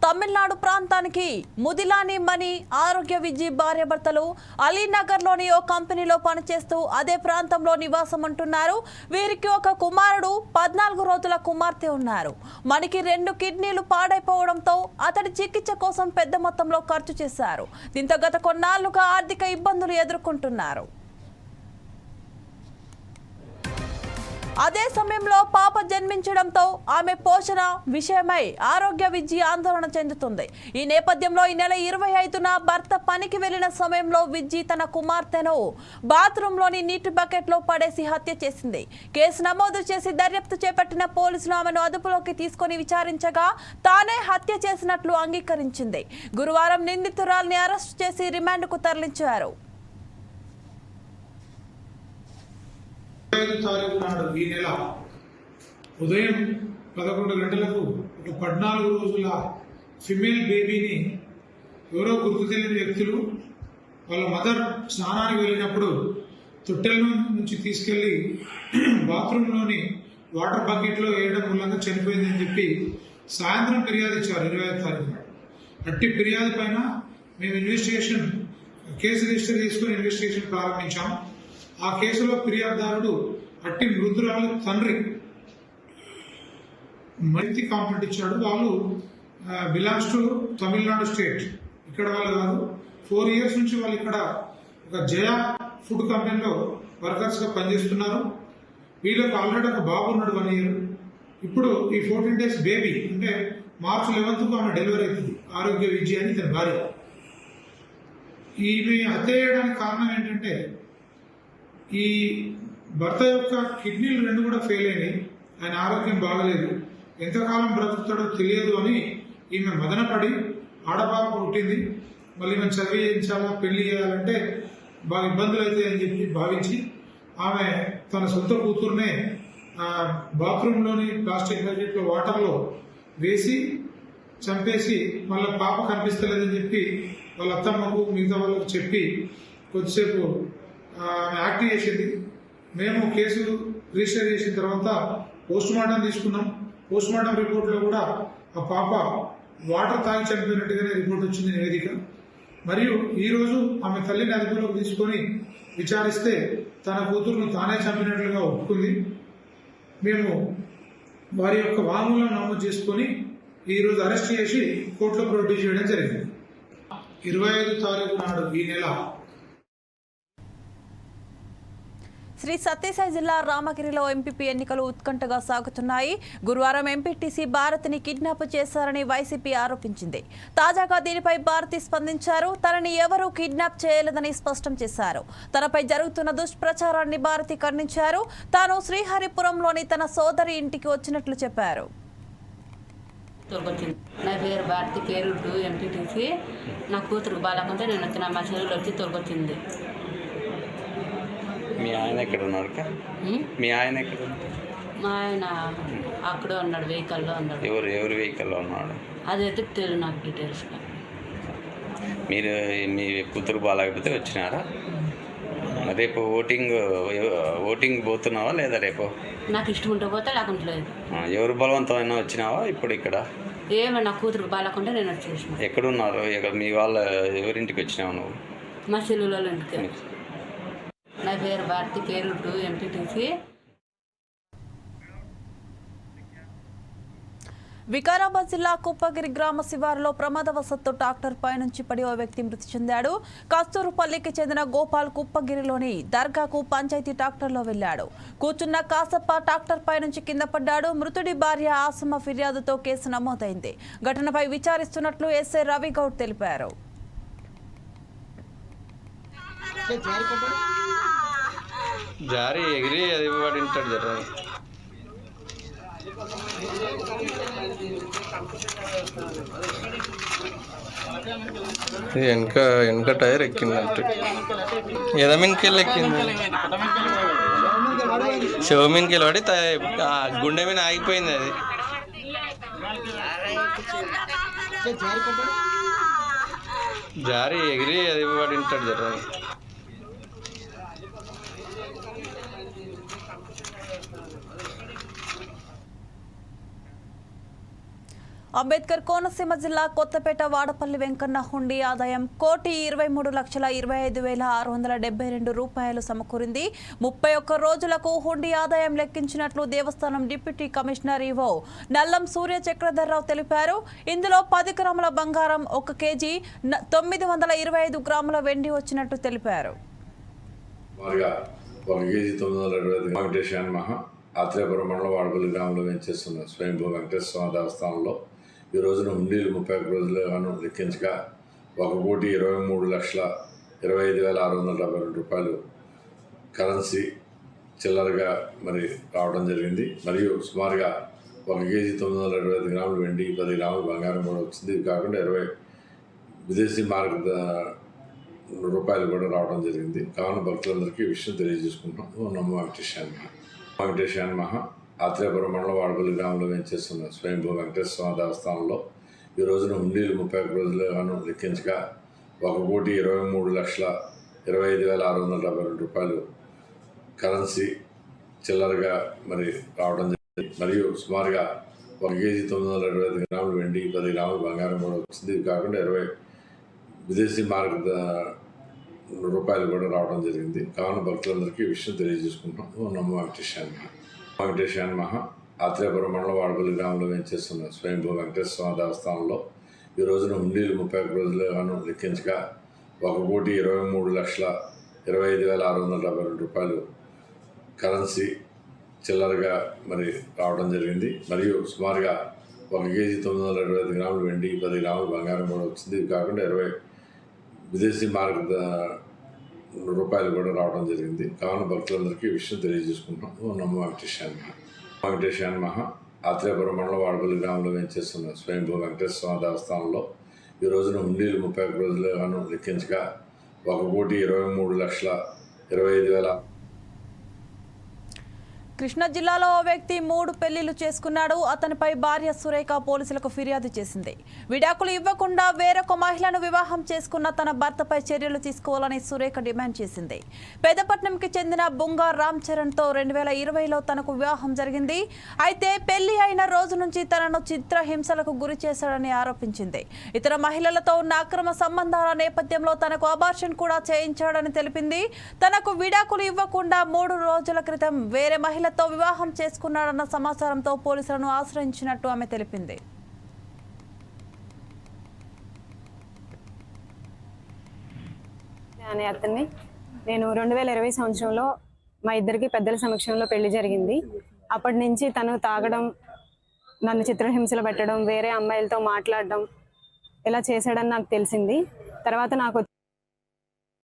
తమిళనాడు ప్రాంతానికి ముదిలాని మణి, ఆరోగ్య విజయ్ భార్యాభర్తలు అలీనగర్లోని ఓ కంపెనీలో పనిచేస్తూ అదే ప్రాంతంలో నివాసం ఉంటున్నారు. వీరికి ఒక కుమారుడు, 14 రోజుల కుమార్తె ఉన్నారు. మణికి 2 కిడ్నీలు పాడైపోవడంతో అతడి చికిత్స కోసం పెద్ద మొత్తంలో ఖర్చు చేశారు. దీంతో గత కొన్నాళ్లుగా ఆర్థిక ఇబ్బందులు ఎదుర్కొంటున్నారు. అదే సమయంలో పాప జన్మించడంతో ఆమె పోషణ విషయమై ఆరోగ్య విజయ్ ఆందోళన చెందుతుంది. ఈ నేపథ్యంలో ఈ నెల 25న భర్త పనికి వెళ్లిన సమయంలో విజయ్ తన కుమార్తెను బాత్రూంలోని నీటి బకెట్లో పడేసి హత్య చేసింది. కేసు నమోదు చేసి దర్యాప్తు చేపట్టిన పోలీసులు ఆమెను అదుపులోకి తీసుకుని విచారించగా తానే హత్య చేసినట్లు అంగీకరించింది. గురువారం నిందితురాల్ని అరెస్టు చేసి రిమాండ్కు తరలించారు. 5 తారీఖు నాడు ఈ నెల ఉదయం 11 గంటలకు ఒక 14 రోజుల ఫిమేల్ బేబీని ఎవరో గుర్తు తెలియని వ్యక్తులు వాళ్ళ మదర్ స్నానానికి వెళ్ళినప్పుడు తొట్టెల నుంచి తీసుకెళ్లి బాత్రూంలోని వాటర్ బకెట్లో వేయడం మూలంగా చనిపోయిందని చెప్పి సాయంత్రం ఫిర్యాదు ఇచ్చారు 25వ తారీఖున. అట్టి ఫిర్యాదు పైన మేము కేసు రిజిస్టర్ చేసుకుని ఇన్వెస్టిగేషన్ ప్రారంభించాం. ఆ కేసులో ఫిర్యాదుదారుడు అట్టి మృతురాలు తండ్రి మరితి కాంప్లైంట్ ఇచ్చాడు. వాళ్ళు బిలాంగ్స్ టు తమిళనాడు స్టేట్, ఇక్కడ వాళ్ళు కాదు. 4 years నుంచి వాళ్ళు ఇక్కడ ఒక జయ ఫుడ్ కంపెనీలో వర్కర్స్గా పనిచేస్తున్నారు. వీళ్ళకి ఆల్రెడీ ఒక బాబు ఉన్నాడు 1 year. ఇప్పుడు ఈ 14 days బేబీ అంటే March 11th ఆమె డెలివరీ అవుతుంది. ఆరోగ్య విజయ అని తన భార్య. ఈమె హత్య చేయడానికి కారణం ఏంటంటే ఈ భర్త యొక్క కిడ్నీలు 2 కూడా ఫెయిల్ అయినాయి, ఆయన ఆరోగ్యం బాగలేదు, ఎంతకాలం బ్రతుకుతాడో తెలియదు అని ఈమె మదనపడి ఆడపాప పుట్టింది, మళ్ళీ మేము చదివించాలా పెళ్లి చేయాలంటే బాగా ఇబ్బందులు అవుతాయని చెప్పి భావించి ఆమె తన సొంత కూతుర్నే బాత్రూంలోని ప్లాస్టిక్ బకెట్లో వాటర్లో వేసి చంపేసి మళ్ళీ పాప కనిపిస్తలేదని చెప్పి వాళ్ళ అత్తమ్మకు మిగతా వాళ్ళకు చెప్పి కొద్దిసేపు యాక్ట్ చేసింది. మేము కేసు రిజిస్టర్ చేసిన తర్వాత పోస్ట్ మార్టం తీసుకున్నాం. పోస్ట్ మార్టం రిపోర్ట్లో కూడా ఆ పాప వాటర్ తాగి చనిపోయినట్టుగానే రిపోర్ట్ వచ్చింది నివేదిక. మరియు ఈరోజు ఆమె తల్లిని అదుపులోకి తీసుకొని విచారిస్తే తన కూతురును తానే చంపినట్లుగా ఒప్పుకుంది. మేము వారి యొక్క వాంగ్మూలం నమోదు చేసుకొని ఈరోజు అరెస్ట్ చేసి కోర్టులో ప్రొడ్యూస్ చేయడం జరిగింది. 25వ తారీఖు నాడు ఈ నెల శ్రీ సత్యసాయి జిల్లా రామగిరిలో ఎంపీపీ ఎన్నికలు ఉత్కంఠగా సాగుతున్నాయి. గురువారం ఎంపీటీసీ భారతిని కిడ్నాప్ చేశారని వైసీపీ ఆరోపించింది. తాజాగా దీనిపై భారతి స్పందించారు. తనని ఎవరూ కిడ్నాప్ చేయలేదని స్పష్టం చేశారు. తనపై జరుగుతున్న దుష్ప్రచారాన్ని భారతి ఖండించారు. తాను శ్రీహరిపురంలోని తన సోదరి ఇంటికి వచ్చినట్లు చెప్పారు. నా పేరు భారతి, పేరు 2 ఎంపీటీసీ. నా కూతురు బాలకుంటే నేను వచ్చిన మా చెల్లెలు వచ్చి తోలుకొచ్చింది. మీ ఆయన ఎక్కడ ఉన్నాడు? మీ ఆయన ఎక్కడ ఉన్నాడు? మా ఆయన అక్కడే ఉన్నాడు, వెహికల్లో ఉన్నాడు. ఎవరు వెహికల్లో ఉన్నాడు? అదైతే తెలియదు నాకు డీటెయిల్స్. మీరు మీ కూతురు బాగాలేకపోతే వచ్చినారా? రేపు ఓటింగ్ పోతున్నావా లేదా? రేపు నాకు ఇష్టం ఉంటే పోతే లేకుంటలేదు. ఎవరు బలవంతమైనా వచ్చినావా? ఇప్పుడు ఇక్కడ ఏమో నా కూతురు బాలకుంటే నేను వచ్చేసిన. ఎక్కడున్నారు? మీ వాళ్ళ ఎవరింటికి వచ్చినావు నువ్వు? మా చెల్లెల ఇంటికి. నా పేరు భారతి, పేరు 2 ఎంపీటీసీ. వికారాబాద్ జిల్లా కుప్పగిరి గ్రామ శివారులో ప్రమాదవశత్తు ట్రాక్టర్ పై నుంచి పడి ఓ వ్యక్తి మృతి చెందాడు. కస్తూరుపల్లికి చెందిన గోపాల్ కుప్పగిరిలోని దర్గాకు పంచాయతీ ట్రాక్టర్లో వెళ్లాడు. కూర్చున్న కాసప్ప ట్రాక్టర్ పై నుంచి కింద పడ్డాడు. మృతుడి భార్య ఆసమ్మ ఫిర్యాదుతో కేసు నమోదైంది. ఘటనపై విచారిస్తున్నట్లు ఎస్ఐ రవిగౌడ్ తెలిపారు. జారి ఎగిరి అది వాడి ఉంటాడు జర వెనక టైర్ ఎక్కిందంటే ఎదమిన్కెళ్ళి ఎక్కింది, శివమిన్కెళ్ళి పడి గుండె మీద ఆగిపోయింది. అది జారి ఎగిరి అది వాడి ఉంటాడు జర అంబేద్కర్ కోనసీమ జిల్లా కొత్తపేట వాడపల్లి వెంకన్న హుండీ ఆదాయం 1,23,25,672 రూపాయలు సమకూరింది. 31 రోజులకు హుండీ ఆదాయం లెక్కించినట్లు దేవస్థానం డిప్యూటీ కమిషనర్ ఈవో నల్లం సూర్య చక్రధర్రావు తెలిపారు. ఇందులో 10 గ్రాముల బంగారం, 1 కేజీ 925 గ్రాముల వెండి వచ్చినట్టు తెలిపారు. ఆత్రేయపురం మండలం వాడపల్లి గ్రామంలో వేంచేస్తున్న స్వయంభూ వెంకటేశ్వర దేవస్థానంలో ఈ రోజున హుండీలు 31 రోజులుగాను లెక్కించగా 1,23,25,672 రూపాయలు కరెన్సీ చిల్లరగా మరి రావడం జరిగింది. మరియు సుమారుగా 1 కేజీ 925 గ్రాములు వెండి, 10 గ్రాములు బంగారం కూడా వచ్చింది. ఇది కాకుండా 20 విదేశీ మార్గ రూపాయలు కూడా రావడం జరిగింది. కావున భక్తులందరికీ ఈ విషయం తెలియజేసుకుంటున్నాం. నమో వెంకటేశాయ నమః. ఆత్రేయపురం మండలం వాడపల్లి గ్రామంలో వేంచేస్తున్న స్వయంభూ వెంకటేశ్వర దేవస్థానంలో ఈ రోజున హుండీలు 31 రోజులుగాను లెక్కించగా 1,23,25,672 రూపాయలు కరెన్సీ చిల్లరగా మరి రావడం జరిగింది. మరియు సుమారుగా 1 కేజీ 925 గ్రాములు వెండి 10 గ్రాములు బంగారం కూడా వచ్చింది. ఇది కాకుండా 20 విదేశీ మార్గ రూపాయలు కూడా రావడం జరిగింది. కావున భక్తులందరికీ ఈ విషయం తెలియజేసుకుంటాం. నమో వెంకటేశాయ నమః. ఆత్రేయపురం మండలం వాడపల్లి గ్రామంలో వేంచేస్తున్న స్వయంభూ వెంకటేశ్వర దేవస్థానంలో ఈ రోజున హుండీలు 31 రోజులుగాను లెక్కించగా 1,23,25,672 రూపాయలు కరెన్సీ చిల్లరగా మరి రావడం జరిగింది. మరియు సుమారుగా 1 కేజీ 925 గ్రాములు వెండి 10 గ్రాములు బంగారం కూడా వచ్చింది. ఇది కాకుండా 20 విదేశీ మార్గ రూపాయలు కూడా రావడం జరిగింది. కావున భక్తులందరికీ ఈ విషయం తెలియజేసుకుంటాం. నమో వెంకటేశాయ నమః. ఆత్రేయపురం మండలం వాడపల్లి గ్రామంలో వేంచేస్తున్న స్వయంభూ వెంకటేశ్వర దేవస్థానంలో ఈ రోజున హుండీలు 31 రోజులుగాను లెక్కించగా 1,23,25,000 కృష్ణా జిల్లాలో ఓ వ్యక్తి 3 పెళ్లిళ్లు చేసుకున్నాడు. అతనిపై భార్య సురేఖ పోలీసులకు ఫిర్యాదు చేసింది. విడాకులు ఇవ్వకుండా వేరొక మహిళను వివాహం చేసుకున్న తన భర్తపై చర్యలు తీసుకోవాలని సురేఖ డిమాండ్ చేసింది. పెద్దపట్నంకి చెందిన బుంగా రామ్ చరణ్తో 2020లో తనకు వివాహం జరిగింది. అయితే పెళ్లి అయిన రోజు నుంచి తనను చిత్రహింసలకు గురి చేశాడని ఆరోపించింది. ఇతర మహిళలతో ఉన్న అక్రమ సంబంధాల నేపథ్యంలో తనకు అబార్షన్ కూడా చేయించాడని తెలిపింది. తనకు విడాకులు ఇవ్వకుండా 3 రోజుల క్రితం వేరే మహిళ తో వివాహం చేసుకున్నాడన్న సమాచారంతో పోలీసులను ఆశ్రయించినట్టు ఆమె తెలిపింది. అనే అతన్ని నేను 2020 సంవత్సరంలో మా ఇద్దరికి పెద్దల సమక్షంలో పెళ్లి జరిగింది. అప్పటి నుంచి తను తాగడం, నన్ను చిత్రహింసలు పెట్టడం, వేరే అమ్మాయిలతో మాట్లాడడం ఇలా చేశాడని నాకు తెలిసింది. తర్వాత నాకు